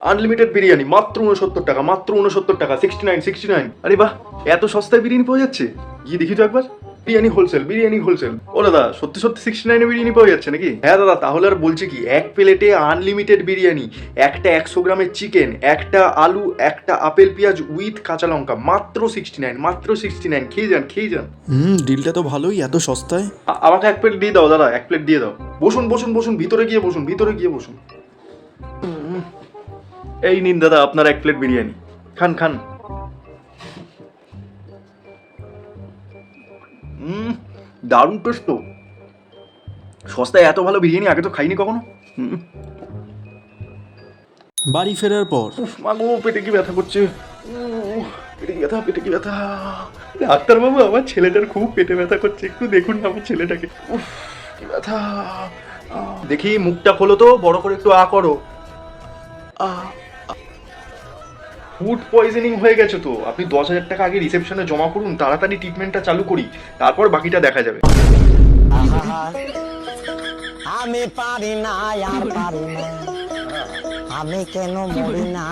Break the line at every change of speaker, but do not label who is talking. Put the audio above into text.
Unlimited biryani মাত্র 69 টাকা, মাত্র 69 টাকা, 69। আরে বাহ, এত সস্তায় বিরিয়ানি পাওয়া যাচ্ছে! গিয়ে দেখি তো একবার। Biryani wholesale, biryani wholesale. ও দাদা, সত্যি সত্যি 69 বিরিয়ানি পাওয়া যাচ্ছে নাকি? হ্যাঁ দাদা, তাহলে আর বলছে কি, এক প্লেটে আনলিমিটেড বিরিয়ানি, একটা 100 গ্রামের চিকেন, একটা আলু, একটা আপেল পেঁয়াজ উইথ কাঁচা লঙ্কা, মাত্র 69, মাত্র 69। খেয়ে যান, খেয়ে যান।
ডিলটা তো ভালোই, এত সস্তায়।
আমাকে এক প্লেট দিয়ে দাও দাদা, এক প্লেট দিয়ে দাও। বসুন বসুন বসুন, ভিতরে গিয়ে বসুন, ভিতরে গিয়ে বসুন। এই নিন দাদা আপনার এক প্লেট বিরিয়ানি, খান খান। দারুণ টেস্ট তো। সস্তায় এত ভালো বিরিয়ানি আগে তো খাইনি কখনো।
বাড়ি ফেরার পর
মাগো, পেটে কি ব্যথা করছে। পেটে কি ব্যথা, পেটে কি ব্যথা। ডাক্তারবাবু, আমার ছেলেটার খুব পেটে ব্যথা করছে, একটু দেখুন না আমার ছেলেটাকে। কি ব্যথা। দেখি মুখটা খোলো তো, বড় করে একটু আ করো। ফুড পয়জনিং হয়ে গেছে তো। আপনি 10,000 টাকা আগে রিসেপশনে জমা করুন, তাড়াতাড়ি ট্রিটমেন্টটা চালু করি, তারপর বাকিটা দেখা যাবে।
আমি পারি না আর পারি না, আমি কেন মরি না।